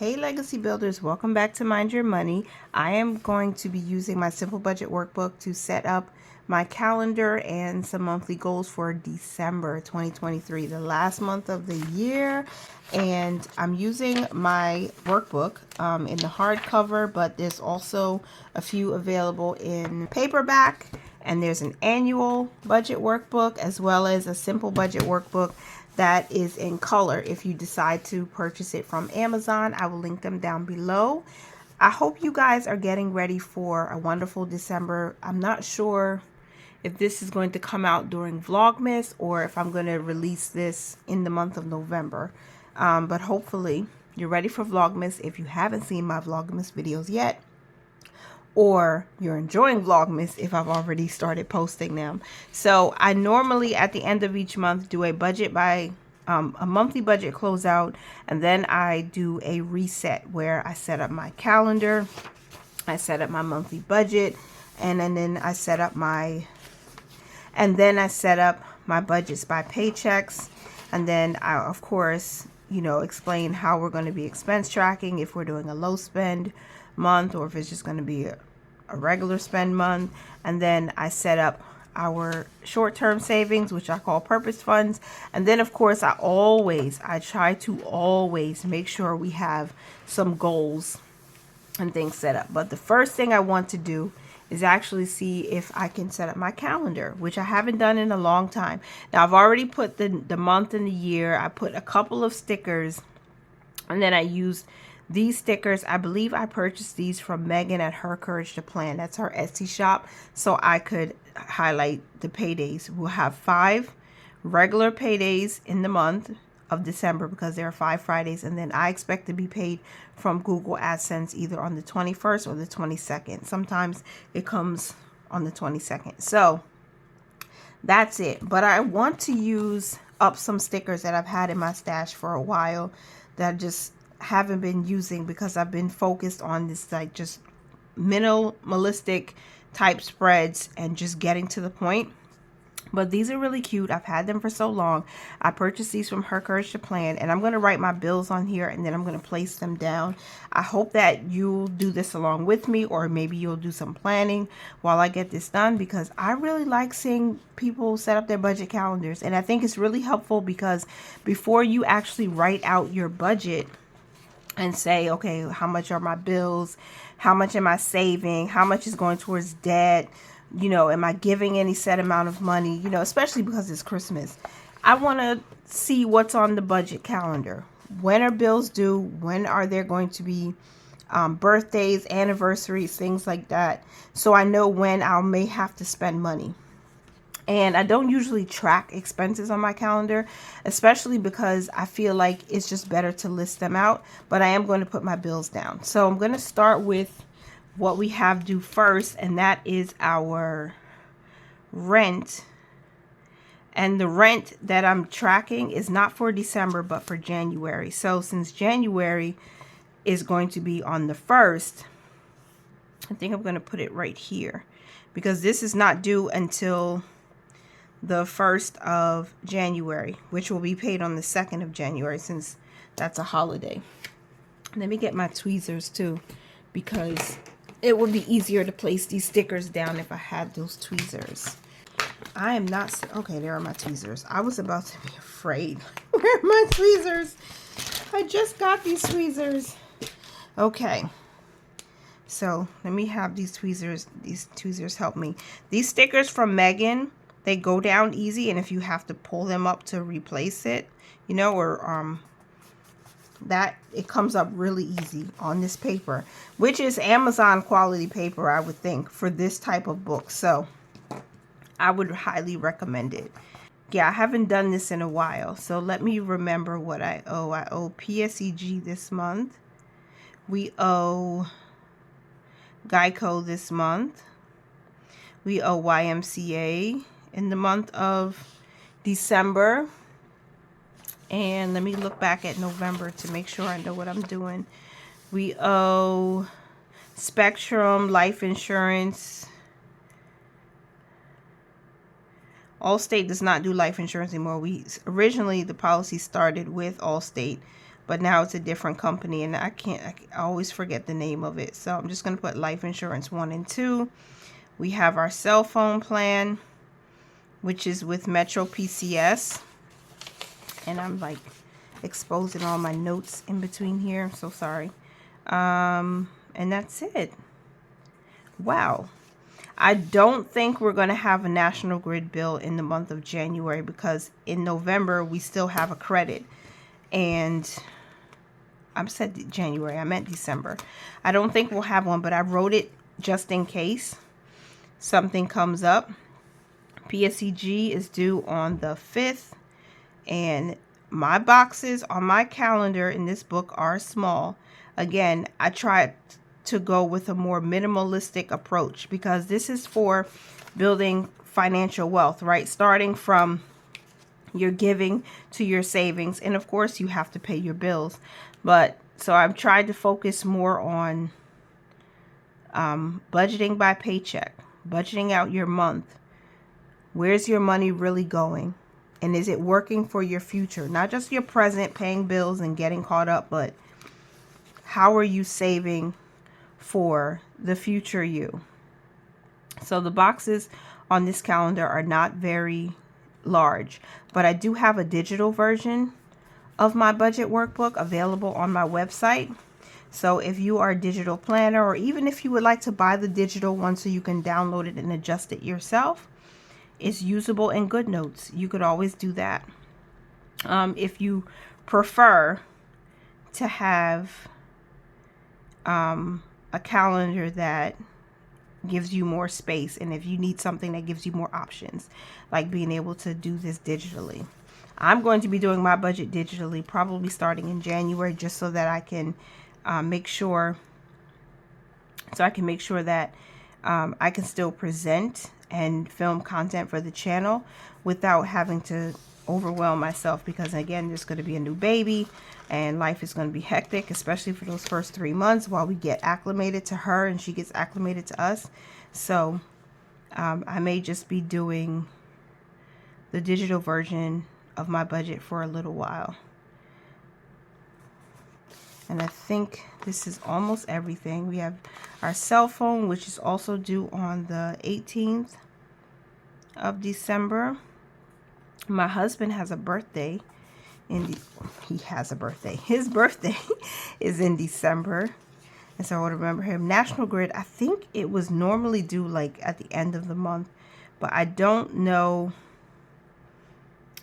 Hey Legacy Builders, welcome back to Mind Your Money. I am going to be using my Simple Budget Workbook to set up my calendar and some monthly goals for December 2023, the last month of the year. And I'm using my workbook in the hardcover, but there's also a few available in paperback. And there's an annual budget workbook as well as a simple budget workbook that is in color. If you decide to purchase it from Amazon, I will link them down below. I hope you guys are getting ready for a wonderful December. I'm not sure if this is going to come out during Vlogmas or if I'm going to release this in the month of November. But hopefully you're ready for Vlogmas if you haven't seen my Vlogmas videos yet, or you're enjoying Vlogmas if I've already started posting them. So I normally at the end of each month do a budget by a monthly budget closeout, and then I do a reset where I set up my calendar, I set up my monthly budget, and then I set up my budgets by paychecks, and then I of course explain how we're going to be expense tracking if we're doing a low spend month or if it's just going to be a regular spend month. And then I set up our short-term savings, which I call purpose funds. And then of course I try to always make sure we have some goals and things set up. But the first thing I want to do is actually see if I can set up my calendar, which I haven't done in a long time. Now I've already put the month and the year. I put a couple of stickers, and then I used these stickers. I believe I purchased these from Megan at Her Courage to Plan. That's her Etsy shop. So I could highlight the paydays. We'll have 5 regular paydays in the month of December because there are 5 Fridays. And then I expect to be paid from Google AdSense either on the 21st or the 22nd. Sometimes it comes on the 22nd. So that's it. But I want to use up some stickers that I've had in my stash for a while that just haven't been using because I've been focused on this like just minimalistic type spreads and just getting to the point. But these are really cute. I've had them for so long. I purchased these from Her Courage to Plan, and I'm going to write my bills on here and then I'm going to place them down. I hope that you'll do this along with me, or maybe you'll do some planning while I get this done, because I really like seeing people set up their budget calendars. And I think it's really helpful because before you actually write out your budget and say, okay, how much are my bills? How much am I saving? How much is going towards debt? Am I giving any set amount of money? Especially because it's Christmas. I want to see what's on the budget calendar. When are bills due? When are there going to be birthdays, anniversaries, things like that? So I know when I may have to spend money. And I don't usually track expenses on my calendar, especially because I feel like it's just better to list them out. But I am going to put my bills down. So I'm going to start with what we have due first, and that is our rent. And the rent that I'm tracking is not for December, but for January. So since January is going to be on the 1st, I think I'm going to put it right here, because this is not due until the 1st of January, which will be paid on the 2nd of January since that's a holiday. Let me get my tweezers too, because it would be easier to place these stickers down if I had those tweezers. I am not, okay, there are my tweezers. I was about to be afraid. Where are my tweezers? I just got these tweezers. Okay. So let me have these tweezers. These tweezers help me. These stickers from Megan, they go down easy, and if you have to pull them up to replace it, that it comes up really easy on this paper, which is Amazon quality paper, I would think, for this type of book. So I would highly recommend it. Yeah, I haven't done this in a while, so let me remember what I owe. I owe PSEG this month. We owe Geico this month. We owe YMCA in the month of December. And let me look back at November to make sure I know what I'm doing. We owe Spectrum Life Insurance. Allstate does not do life insurance anymore. Originally the policy started with Allstate, but now it's a different company, and I always forget the name of it. So I'm just going to put life insurance 1 and 2. We have our cell phone plan, which is with Metro PCS. And I'm like exposing all my notes in between here. I'm so sorry. And that's it. Wow. I don't think we're going to have a National Grid bill in the month of January, because in November we still have a credit. And I said January, I meant December. I don't think we'll have one, but I wrote it just in case something comes up. PSEG is due on the 5th, and my boxes on my calendar in this book are small. Again, I tried to go with a more minimalistic approach, because this is for building financial wealth, right? Starting from your giving to your savings, and of course you have to pay your bills. But so I've tried to focus more on budgeting by paycheck, budgeting out your month. Where's your money really going? And is it working for your future? Not just your present, paying bills and getting caught up, but how are you saving for the future you? So the boxes on this calendar are not very large, but I do have a digital version of my budget workbook available on my website. So if you are a digital planner, or even if you would like to buy the digital one so you can download it and adjust it yourself, it's usable in GoodNotes. You could always do that. If you prefer to have a calendar that gives you more space, and if you need something that gives you more options, like being able to do this digitally. I'm going to be doing my budget digitally probably starting in January, just so that I can make sure that I can still present and film content for the channel without having to overwhelm myself, because again, there's going to be a new baby and life is going to be hectic, especially for those first 3 months while we get acclimated to her and she gets acclimated to us. So I may just be doing the digital version of my budget for a little while. And I think this is almost everything. We have our cell phone, which is also due on the 18th of December. My husband has a birthday. His birthday is in December. And so I would remember him. National Grid, I think it was normally due like at the end of the month. But I don't know.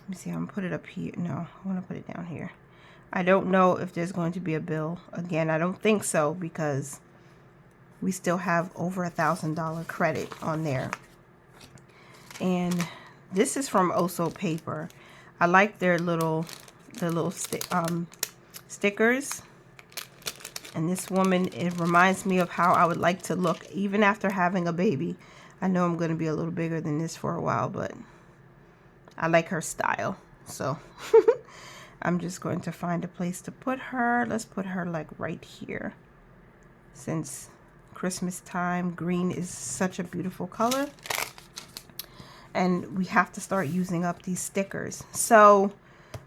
Let me see, I'm going to put it up here. No, I want to put it down here. I don't know if there's going to be a bill. Again, I don't think so, because we still have over $1,000 credit on there. And this is from Oso Paper. I like their little stickers. And this woman, it reminds me of how I would like to look even after having a baby. I know I'm going to be a little bigger than this for a while, but I like her style. So I'm just going to find a place to put her. Let's put her like right here. Since Christmas time, green is such a beautiful color. And we have to start using up these stickers. So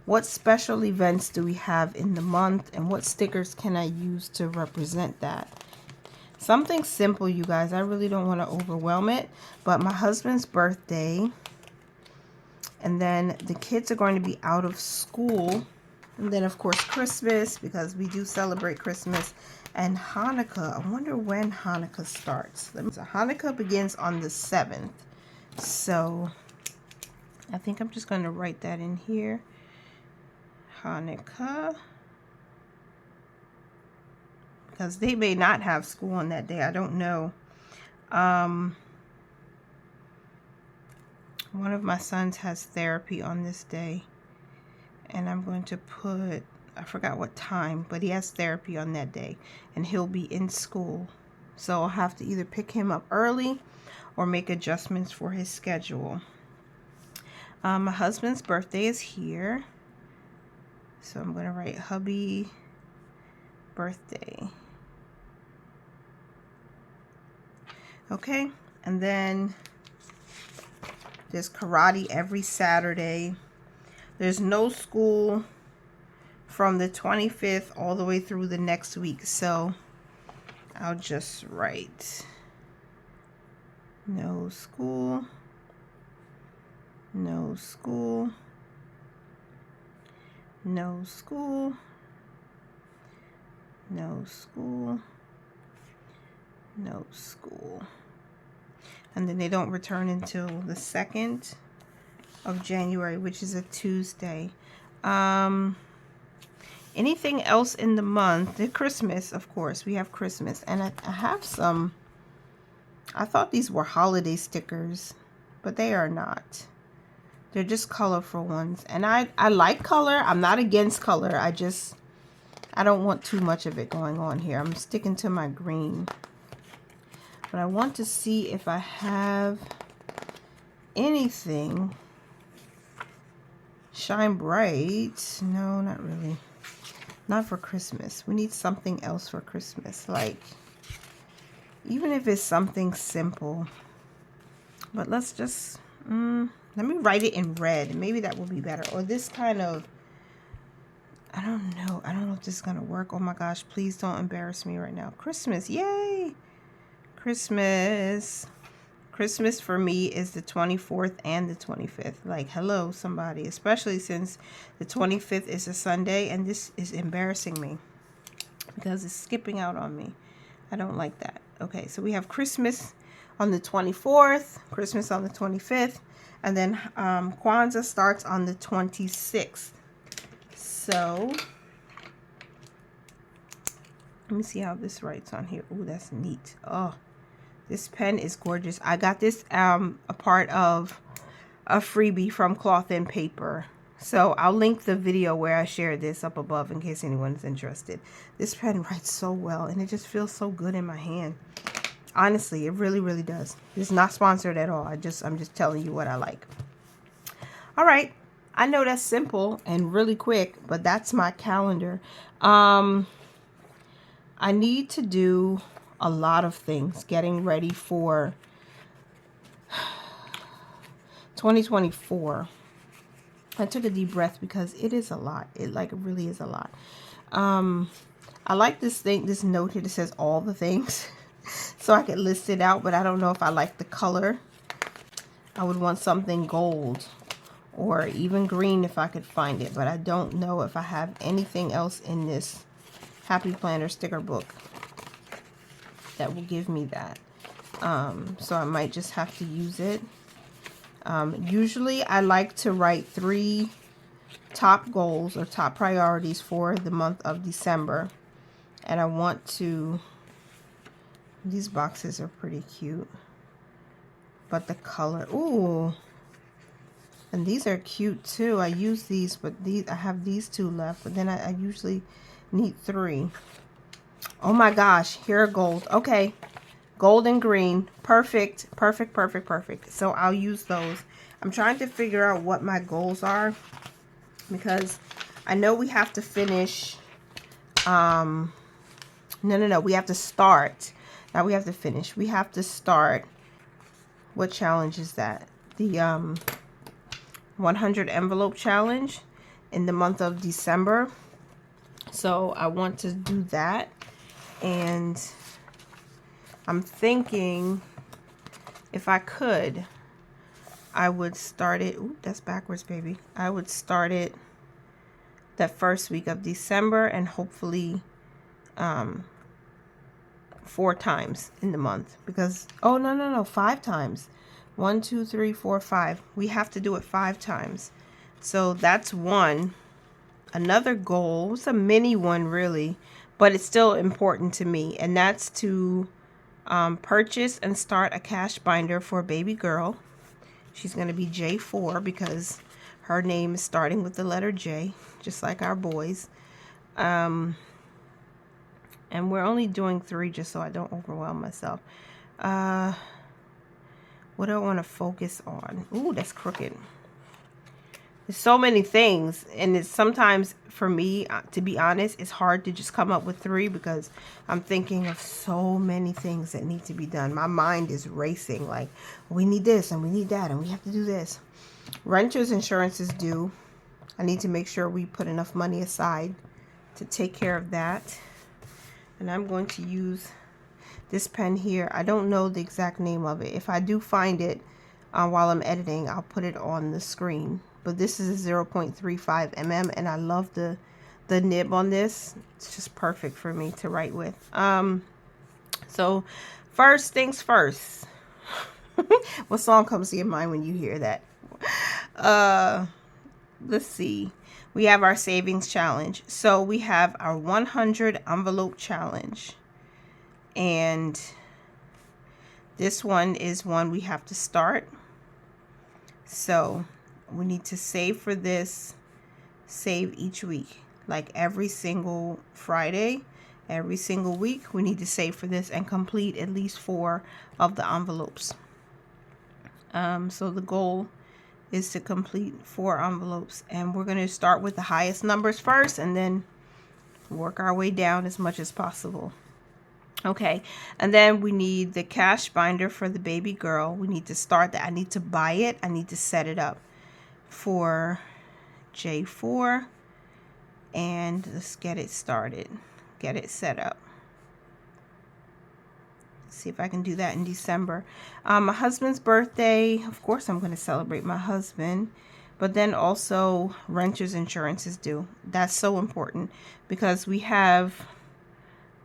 what special events do we have in the month, and what stickers can I use to represent that? Something simple, you guys. I really don't want to overwhelm it, but my husband's birthday, and then the kids are going to be out of school, and then of course Christmas, because we do celebrate Christmas, and Hanukkah. I wonder when Hanukkah starts. So Hanukkah begins on the 7th. So I think I'm just going to write that in here. Hanukkah. Because they may not have school on that day. I don't know. One of my sons has therapy on this day. And I'm going to put, I forgot what time, but he has therapy on that day. And he'll be in school. So I'll have to either pick him up early or make adjustments for his schedule. My husband's birthday is here. So I'm going to write hubby birthday. Okay, and then there's karate every Saturday. There's no school from the 25th all the way through the next week. So I'll just write no school, no school, no school, no school, no school. And then they don't return until the 2nd of January, which is a Tuesday. Anything else in the month? The Christmas, of course. We have Christmas. And I have some, I thought these were holiday stickers, but they are not. They're just colorful ones. And I like color. I'm not against color. I don't want too much of it going on here. I'm sticking to my green. But I want to see if I have anything. Shine Bright. No, not really. Not for Christmas. We need something else for Christmas. Like, even if it's something simple. But let's just, let me write it in red. Maybe that will be better. Or this kind of, I don't know. I don't know if this is going to work. Oh my gosh, please don't embarrass me right now. Christmas, yay! Christmas. Christmas for me is the 24th and the 25th. Like, hello, somebody. Especially since the 25th is a Sunday, and this is embarrassing me because it's skipping out on me. I don't like that. Okay, so we have Christmas on the 24th, Christmas on the 25th, and then Kwanzaa starts on the 26th. So let me see how this writes on here. Oh, that's neat. Oh, this pen is gorgeous. I got this a part of a freebie from Cloth and Paper. So I'll link the video where I shared this up above in case anyone's interested. This pen writes so well, and it just feels so good in my hand. Honestly, it really, really does. It's not sponsored at all. I'm just telling you what I like. All right. I know that's simple and really quick, but that's my calendar. I need to do a lot of things getting ready for 2024. I took a deep breath because it is a lot. It really is a lot. I like this note here that says all the things so I could list it out, but I don't know if I like the color. I would want something gold or even green if I could find it, but I don't know if I have anything else in this Happy Planner sticker book that will give me that. So I might just have to use it. Usually I like to write 3 top goals or top priorities for the month of December. And I want to, these boxes are pretty cute. But the color, ooh. And these are cute too. I use these, but I have these 2 left. But then I usually need 3. Oh my gosh, here are gold. Okay, gold and green. Perfect, perfect, perfect, perfect. So I'll use those. I'm trying to figure out what my goals are because I know we have to finish. No. We have to start. Now we have to finish. We have to start. What challenge is that? The 100 envelope challenge in the month of December. So I want to do that. And I'm thinking if I could, I would start it. Ooh, that's backwards, baby. I would start it that first week of December and hopefully 4 times in the month because, oh, no, 5 times. 1, 2, 3, 4, 5. We have to do it 5 times. So that's one. Another goal, it's a mini one really, but it's still important to me, and that's to purchase and start a cash binder for a baby girl. She's going to be J4 because her name is starting with the letter J, just like our boys. And we're only doing 3 just so I don't overwhelm myself. What do I want to focus on? Ooh, that's crooked. There's so many things, and it's sometimes for me, to be honest, it's hard to just come up with 3 because I'm thinking of so many things that need to be done. My mind is racing like, we need this and we need that and we have to do this. Renter's insurance is due. I need to make sure we put enough money aside to take care of that. And I'm going to use this pen here. I don't know the exact name of it. If I do find it while I'm editing, I'll put it on the screen. But this is a 0.35 mm, and I love the nib on this. It's just perfect for me to write with. So first things first. What song comes to your mind when you hear that? Let's see. We have our savings challenge. So we have our 100 envelope challenge. And this one is one we have to start. So we need to save for this, save each week. Like every single Friday, every single week, we need to save for this and complete at least 4 of the envelopes. So the goal is to complete 4 envelopes, and we're going to start with the highest numbers first and then work our way down as much as possible. Okay, and then we need the cash binder for the baby girl. We need to start that. I need to buy it. I need to set it up for J4, and let's get it started, get it set up. See if I can do that in December. My husband's birthday, of course I'm going to celebrate my husband, but then also renter's insurance is due. That's so important because we have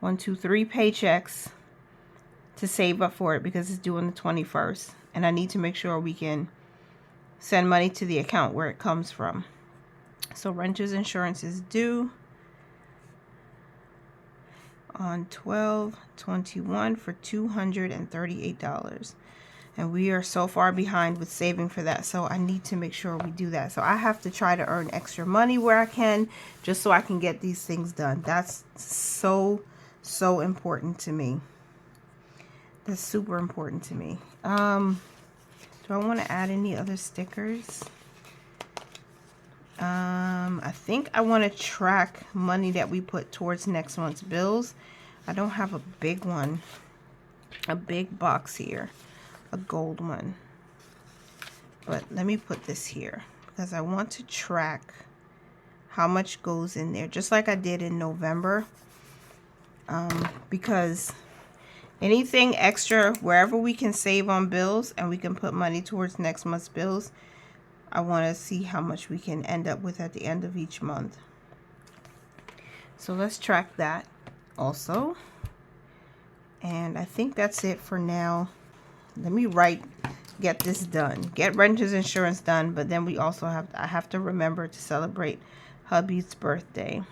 1, 2, 3 paychecks to save up for it because it's due on the 21st, and I need to make sure we can send money to the account where it comes from. So renter's insurance is due on 12/21 for $238, and we are so far behind with saving for that, so I need to make sure we do that. So I have to try to earn extra money where I can, just so I can get these things done. That's so important to me. That's super important to me. Do I want to add any other stickers? I think I want to track money that we put towards next month's bills. I don't have a big one, a big box here, a gold one. But let me put this here because I want to track how much goes in there, just like I did in November. Because anything extra, wherever we can save on bills and we can put money towards next month's bills, I want to see how much we can end up with at the end of each month. So let's track that also. And I think that's it for now. Let me get this done. Get renter's insurance done, but then we also I have to remember to celebrate hubby's birthday.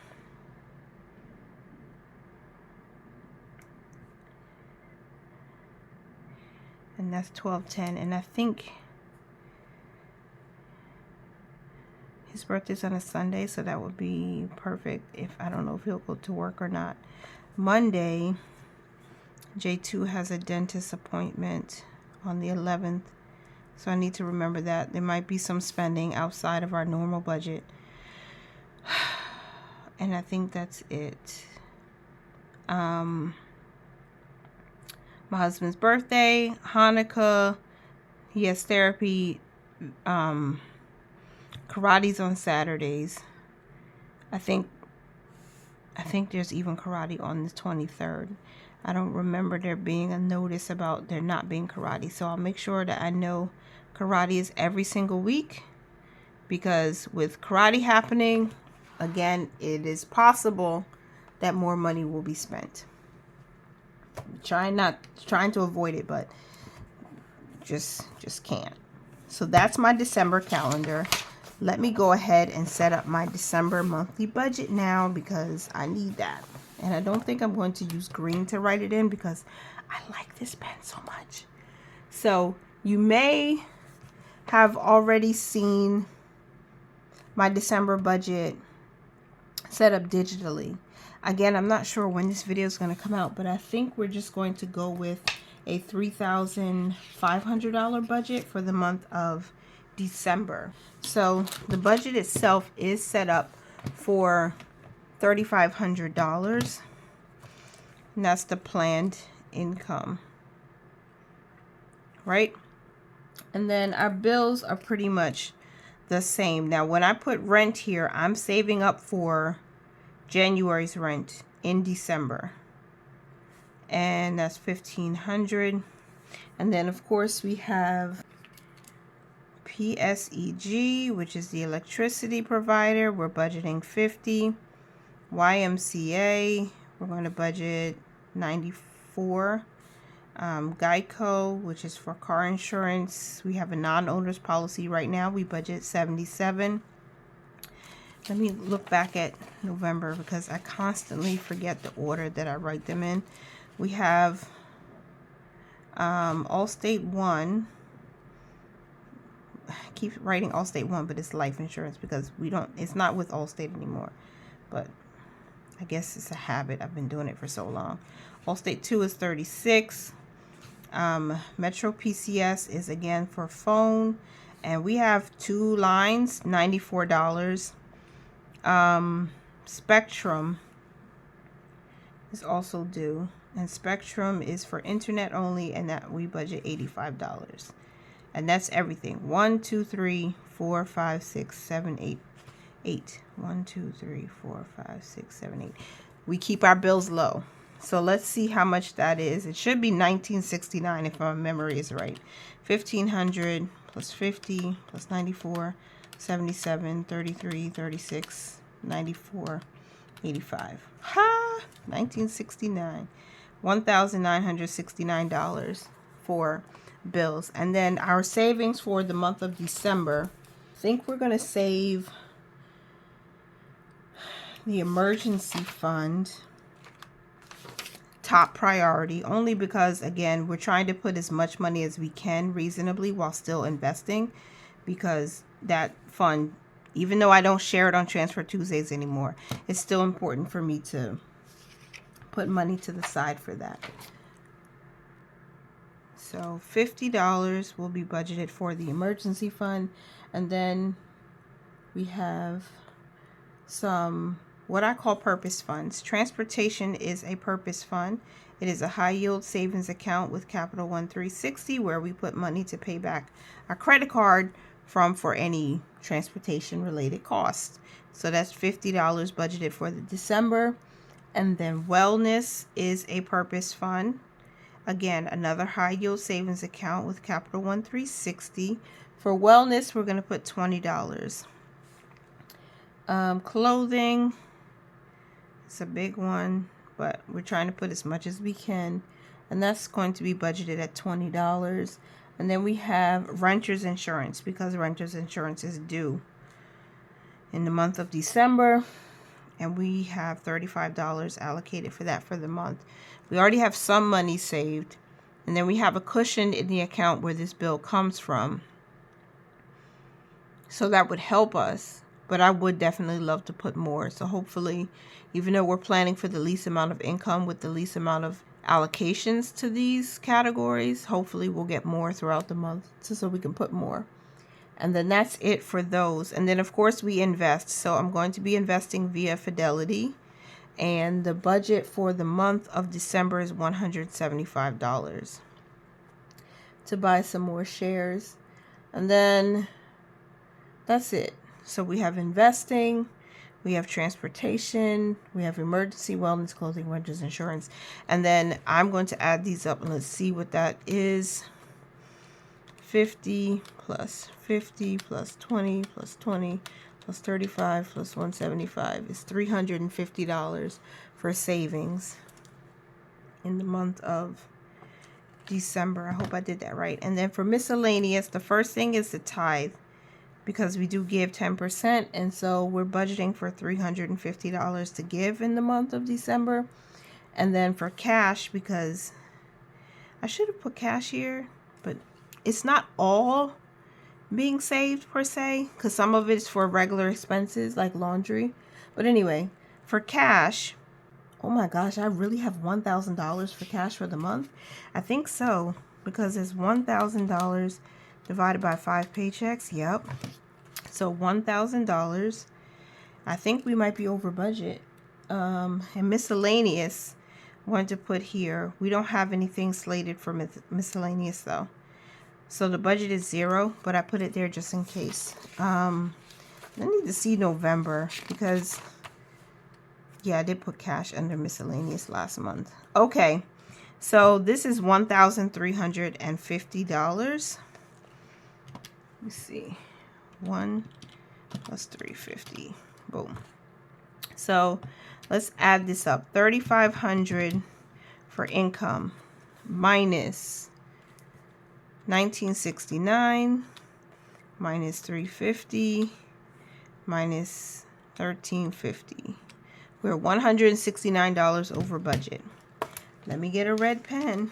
And that's 12/10, and I think his birthday's on a Sunday, so that would be perfect. If I don't know if he'll go to work or not. Monday, J2 has a dentist appointment on the 11th, so I need to remember that. There might be some spending outside of our normal budget, and I think that's it. My husband's birthday, Hanukkah, he has therapy, karate's on Saturdays. I think there's even karate on the 23rd. I don't remember there being a notice about there not being karate, so I'll make sure that I know karate is every single week, because with karate happening, again, it is possible that more money will be spent. Trying to avoid it, but just can't. So that's my December calendar. Let me go ahead and set up my December monthly budget now because I need that. And I don't think I'm going to use green to write it in because I like this pen so much. So you may have already seen my December budget set up digitally. Again, I'm not sure when this video is going to come out, but I think we're just going to go with a $3,500 budget for the month of December. So the budget itself is set up for $3,500, and that's the planned income, right? And then our bills are pretty much the same. Now, when I put rent here, I'm saving up for January's rent in December. And that's $1,500. And then, of course, we have PSEG, which is the electricity provider. We're budgeting $50. YMCA, we're going to budget $94. Geico, which is for car insurance, we have a non-owner's policy right now. We budget $77. Let me look back at November because I constantly forget the order that I write them in. We have Allstate 1. I keep writing Allstate 1, but it's life insurance because it's not with Allstate anymore. But I guess it's a habit. I've been doing it for so long. Allstate 2 is $36. Metro PCS is again for phone. And we have 2 lines, $94. Spectrum is also due. And Spectrum is for internet only, and that we budget $85. And that's everything. 1, 2, 3, 4, 5, 6, 7, 8. 8. 1, 2, 3, 4, 5, 6, 7, 8. We keep our bills low. So let's see how much that is. It should be $19.69 if my memory is right. $1,500 plus 50 plus 94, 77, 33, 36, 94, 85. Ha! $19.69. $1,969 for bills. And then our savings for the month of December, I think we're going to save the emergency fund top priority, only because again we're trying to put as much money as we can reasonably while still investing, because that fund, even though I don't share it on Transfer Tuesdays anymore, it's still important for me to put money to the side for that. So $50 will be budgeted for the emergency fund. And then we have some what I call purpose funds. Transportation is a purpose fund. It is a high yield savings account with Capital One 360 where we put money to pay back our credit card from for any transportation related costs. So that's $50 budgeted for the December. And then wellness is a purpose fund. Again, another high yield savings account with Capital One 360. For wellness, we're going to put $20. Clothing, it's a big one, but we're trying to put as much as we can, and that's going to be budgeted at $20. And then we have renter's insurance, because renter's insurance is due in the month of December, and we have $35 allocated for that for the month. We already have some money saved, and then we have a cushion in the account where this bill comes from, so that would help us. But I would definitely love to put more. So hopefully, even though we're planning for the least amount of income with the least amount of allocations to these categories, hopefully we'll get more throughout the month so we can put more. And then that's it for those. And then, of course, we invest. So I'm going to be investing via Fidelity. And the budget for the month of December is $175 to buy some more shares. And then that's it. So we have investing, we have transportation, we have emergency, wellness, clothing, renters, insurance. And then I'm going to add these up and let's see what that is. 50 plus 50 plus 20 plus 20 plus 35 plus 175 is $350 for savings in the month of December. I hope I did that right. And then for miscellaneous, the first thing is the tithe, because we do give 10%, and so we're budgeting for $350 to give in the month of December. And then for cash, because I should have put cash here, but it's not all being saved per se, because some of it's for regular expenses like laundry. But anyway, for cash, oh my gosh, I really have $1,000 for cash for the month. I think so, because it's $1,000 divided by 5 paychecks. Yep. So $1,000. I think we might be over budget. And miscellaneous, I want to put here. We don't have anything slated for miscellaneous though. So the budget is 0, but I put it there just in case. I need to see November because, yeah, I did put cash under miscellaneous last month. Okay, so this is $1,350. Let's see. 1 plus 350. Boom. So let's add this up. 3,500 for income minus 1969 minus 350 minus 1350. We're $169 over budget. Let me get a red pen.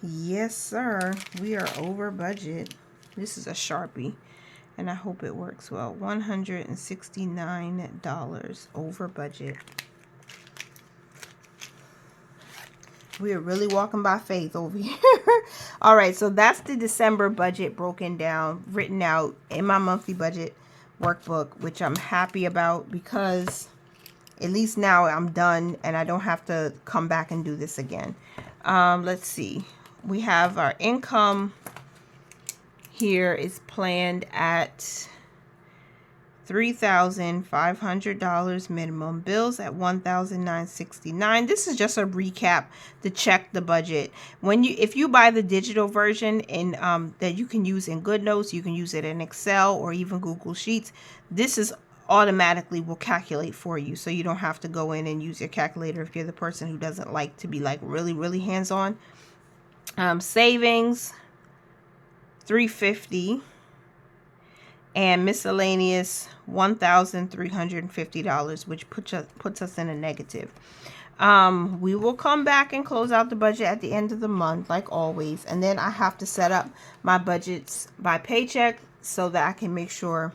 Yes, sir. We are over budget. This is a Sharpie, and I hope it works well. $169 over budget. We are really walking by faith over here. All right, so that's the December budget broken down, written out in my monthly budget workbook, which I'm happy about because at least now I'm done and I don't have to come back and do this again. Let's see. We have our income here is planned at $3,500 minimum. Bills at $1,969. This is just a recap to check the budget. If you buy the digital version in that you can use in GoodNotes, you can use it in Excel or even Google Sheets. This is automatically will calculate for you, so you don't have to go in and use your calculator if you're the person who doesn't like to be like really hands-on. Savings $350 and miscellaneous $1,350, which puts us in a negative. We will come back and close out the budget at the end of the month like always, and then I have to set up my budgets by paycheck so that I can make sure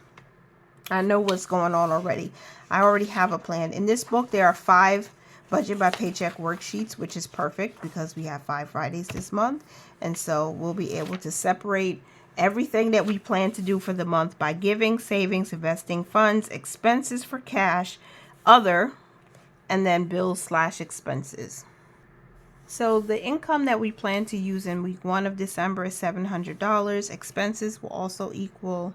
I know what's going on already. I already have a plan. In this book, there are 5 budget by paycheck worksheets, which is perfect because we have 5 Fridays this month. And so we'll be able to separate everything that we plan to do for the month by giving, savings, investing, funds, expenses for cash, other, and then bills/expenses. So the income that we plan to use in week 1 of December is $700. Expenses will also equal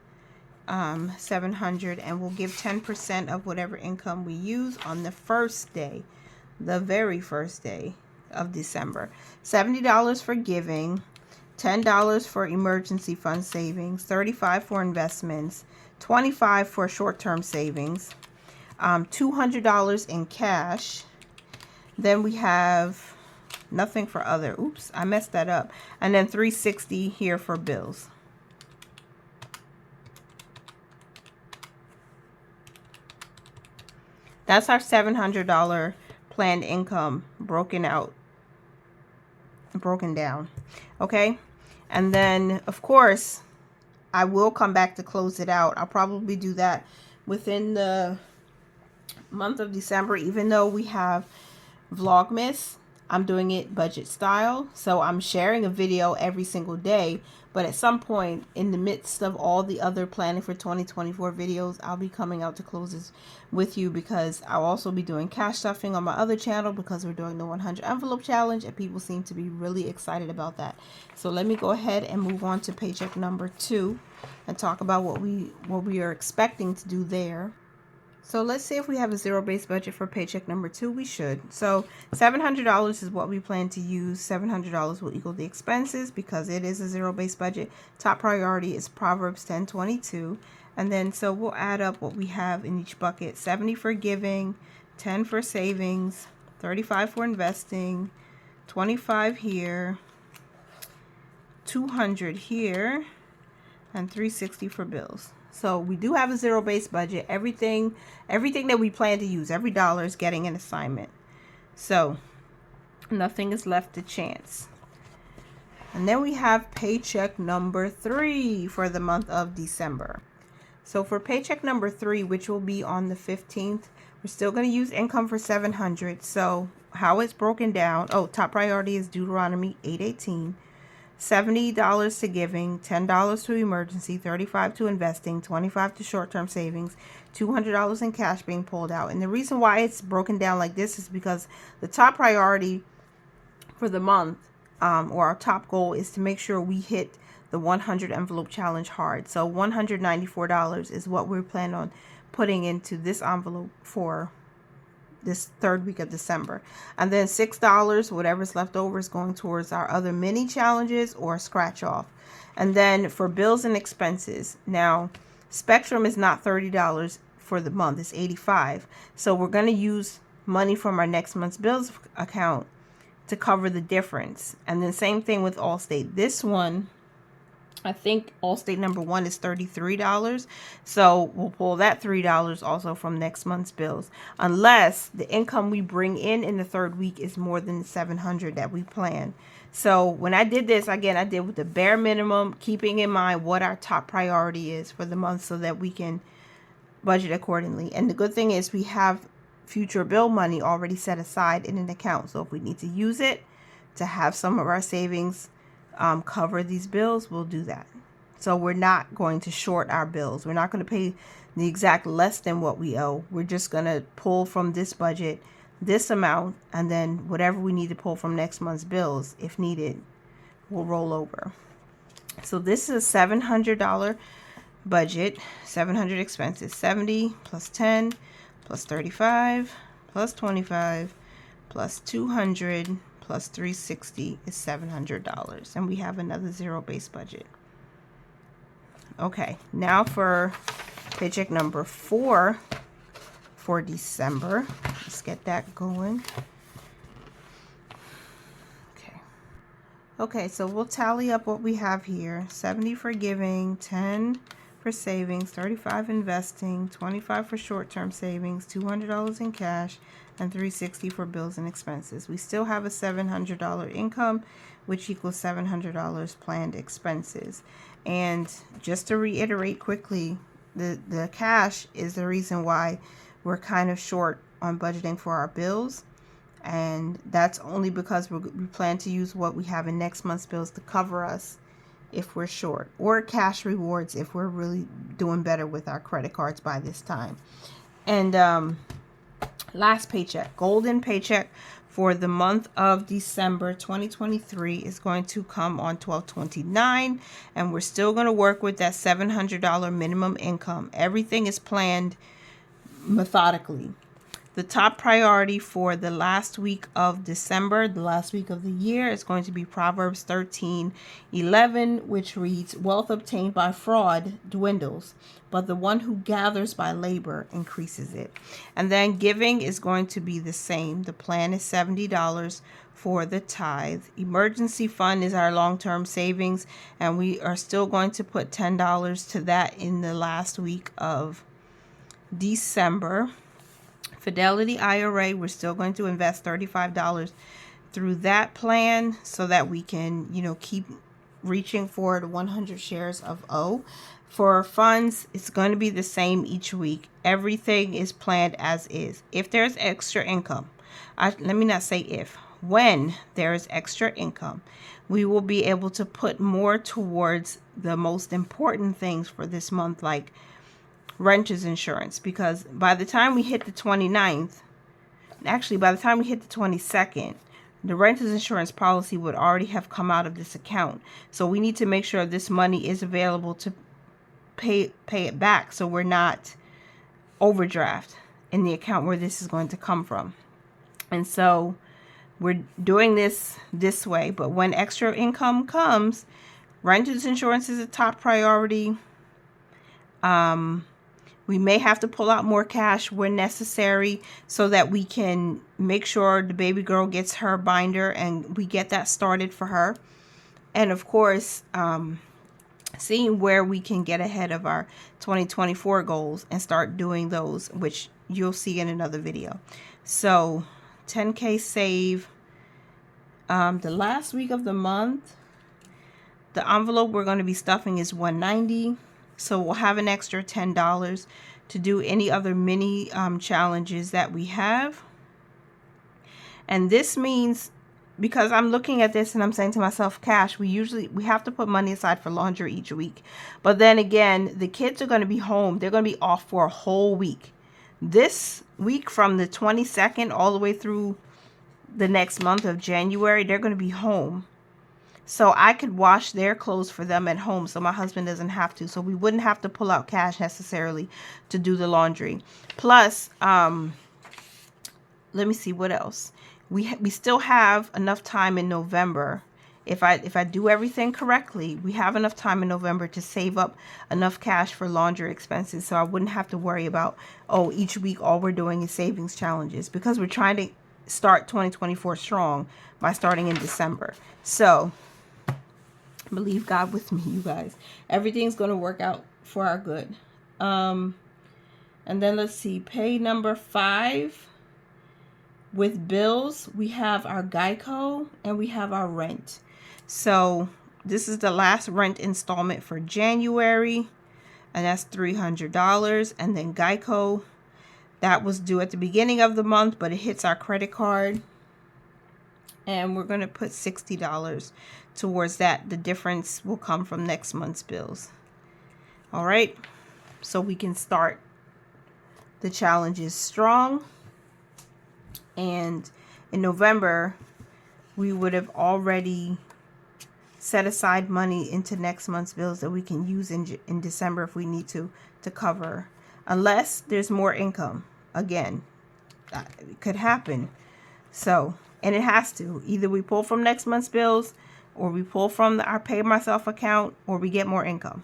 700, and we'll give 10% of whatever income we use on the first day, the very first day of December. $70 for giving, $10 for emergency fund savings, $35 for investments, $25 for short-term savings, $200 in cash. Then we have nothing for other. Oops, I messed that up. And then $360 here for bills. That's our $700 planned income broken down. Okay. And then, of course, I will come back to close it out. I'll probably do that within the month of December, even though we have Vlogmas. I'm doing it budget style. So I'm sharing a video every single day. But at some point in the midst of all the other planning for 2024 videos, I'll be coming out to closes with you because I'll also be doing cash stuffing on my other channel because we're doing the 100 envelope challenge and people seem to be really excited about that. So let me go ahead and move on to paycheck number 2 and talk about what we are expecting to do there. So let's say if we have a zero-based budget for paycheck number 2, we should. So $700 is what we plan to use. $700 will equal the expenses because it is a zero-based budget. Top priority is Proverbs 10:22. And then so we'll add up what we have in each bucket. 70 for giving, 10 for savings, 35 for investing, 25 here, 200 here, and 360 for bills. So we do have a zero-based budget. Everything that we plan to use, every dollar is getting an assignment. So nothing is left to chance. And then we have paycheck number 3 for the month of December. So for paycheck number 3, which will be on the 15th, we're still going to use income for $700. So how it's broken down. Oh, top priority is Deuteronomy 8:18. $70 to giving, $10 to emergency, $35 to investing, $25 to short-term savings, $200 in cash being pulled out. And the reason why it's broken down like this is because the top priority for the month or our top goal is to make sure we hit the 100 envelope challenge hard. So $194 is what we're planning on putting into this envelope for this third week of December. And then $6, whatever's left over, is going towards our other mini challenges or scratch off. And then for bills and expenses, now Spectrum is not $30 for the month, it's $85. So we're going to use money from our next month's bills account to cover the difference. And then same thing with Allstate. This one, I think Allstate number 1 is $33. So we'll pull that $3 also from next month's bills, unless the income we bring in the third week is more than the $700 that we plan. So when I did this, again, I did with the bare minimum, keeping in mind what our top priority is for the month so that we can budget accordingly. And the good thing is we have future bill money already set aside in an account. So if we need to use it to have some of our savings cover these bills, we'll do that. So we're not going to short our bills. We're not going to pay the exact less than what we owe. We're just going to pull from this budget this amount, and then whatever we need to pull from next month's bills, if needed, we'll roll over. So this is a $700 budget, 700 expenses, 70 plus 10 plus 35 plus 25 plus 200 plus 360 is $700. And we have another zero-based budget. Okay, now for paycheck number 4 for December. Let's get that going. Okay, so we'll tally up what we have here. 70 for giving, 10 for savings, 35 investing, 25 for short-term savings, $200 in cash, and $360 for bills and expenses. We still have a $700 income, which equals $700 planned expenses. And just to reiterate quickly, the cash is the reason why we're kind of short on budgeting for our bills. And that's only because we plan to use what we have in next month's bills to cover us if we're short, or cash rewards if we're really doing better with our credit cards by this time. And last paycheck, golden paycheck for the month of December 2023 is going to come on 12/29, and we're still going to work with that $700 minimum income. Everything is planned methodically. The top priority for the last week of December, the last week of the year, is going to be Proverbs 13:11, which reads, "Wealth obtained by fraud dwindles, but the one who gathers by labor increases it." And then giving is going to be the same. The plan is $70 for the tithe. Emergency fund is our long-term savings, and we are still going to put $10 to that in the last week of December. Fidelity IRA, we're still going to invest $35 through that plan so that we can, keep reaching for the 100 shares of O. For funds, it's going to be the same each week. Everything is planned as is. If there's extra income, let me not say if, when there is extra income, we will be able to put more towards the most important things for this month, like renter's insurance, because by the time we hit the 29th, actually by the time we hit the 22nd, the renter's insurance policy would already have come out of this account. So we need to make sure this money is available to pay it back, so we're not overdraft in the account where this is going to come from. And so we're doing this way. But when extra income comes, renter's insurance is a top priority. We may have to pull out more cash when necessary so that we can make sure the baby girl gets her binder and we get that started for her. And of course, seeing where we can get ahead of our 2024 goals and start doing those, which you'll see in another video. So 10K save. The last week of the month, the envelope we're going to be stuffing is $190. So we'll have an extra $10 to do any other mini challenges that we have. And this means, because I'm looking at this and I'm saying to myself, cash, we have to put money aside for laundry each week. But then again, the kids are going to be home. They're going to be off for a whole week. This week from the 22nd all the way through the next month of January, they're going to be home. So I could wash their clothes for them at home so my husband doesn't have to. So we wouldn't have to pull out cash necessarily to do the laundry. Plus, let me see what else. We still have enough time in November. If I do everything correctly, we have enough time in November to save up enough cash for laundry expenses. So I wouldn't have to worry about, oh, each week all we're doing is savings challenges, because we're trying to start 2024 strong by starting in December. So believe God with me, you guys. Everything's going to work out for our good. And then let's see, pay number 5. With bills, we have our Geico and we have our rent. So this is the last rent installment for January, and that's $300. And then Geico, that was due at the beginning of the month, but it hits our credit card, and we're going to put $60 towards that. The difference will come from next month's bills. All right, so we can start the challenges strong. And in November, we would have already set aside money into next month's bills that we can use in December if we need to cover, unless there's more income. Again, that could happen. So, and it has to. Either we pull from next month's bills, or we pull from our Pay Myself account, or we get more income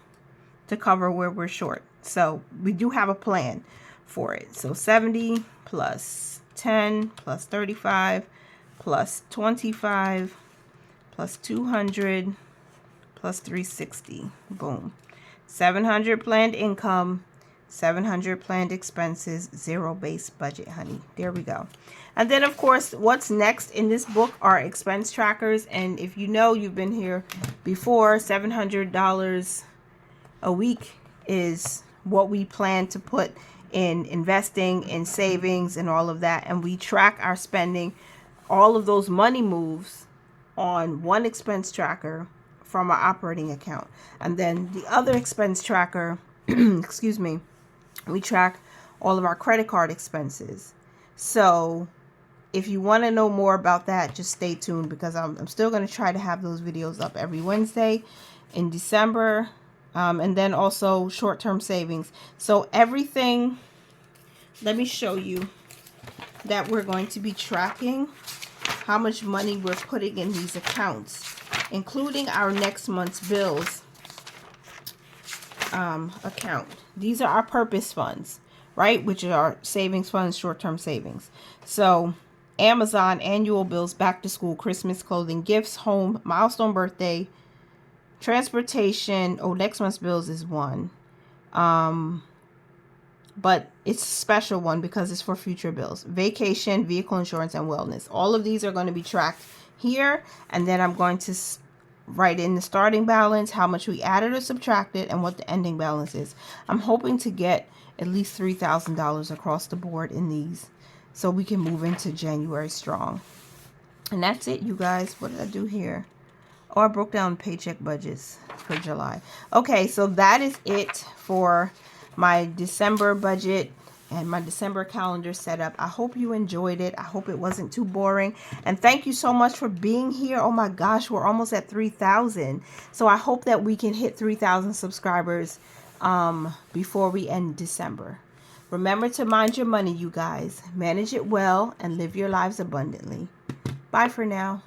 to cover where we're short. So we do have a plan for it. So 70 plus 10 plus 35 plus 25 plus 200 plus 360. Boom. 700 planned income, 700 planned expenses, 0 base budget, honey. There we go. And then, of course, what's next in this book are expense trackers. And if you know, you've been here before, $700 a week is what we plan to put in investing, in savings, and all of that. And we track our spending, all of those money moves, on one expense tracker from our operating account. And then the other expense tracker, excuse me, we track all of our credit card expenses. So if you want to know more about that, just stay tuned, because I'm still going to try to have those videos up every Wednesday in December. And then also short-term savings. So everything, let me show you that we're going to be tracking how much money we're putting in these accounts, including our next month's bills account. These are our purpose funds, right? Which are savings funds, short-term savings. So Amazon, annual bills, back to school, Christmas clothing, gifts, home, milestone birthday, transportation. Oh, next month's bills is one. But it's a special one because it's for future bills. Vacation, vehicle insurance, and wellness. All of these are going to be tracked here. And then I'm going to write in the starting balance, how much we added or subtracted, and what the ending balance is. I'm hoping to get at least $3,000 across the board in these, so we can move into January strong. And that's it, you guys. What did I do here? Oh, I broke down paycheck budgets for July. Okay, so that is it for my December budget and my December calendar setup. I hope you enjoyed it. I hope it wasn't too boring. And thank you so much for being here. Oh my gosh, we're almost at 3,000. So I hope that we can hit 3,000 subscribers before we end December. Remember to mind your money, you guys. Manage it well and live your lives abundantly. Bye for now.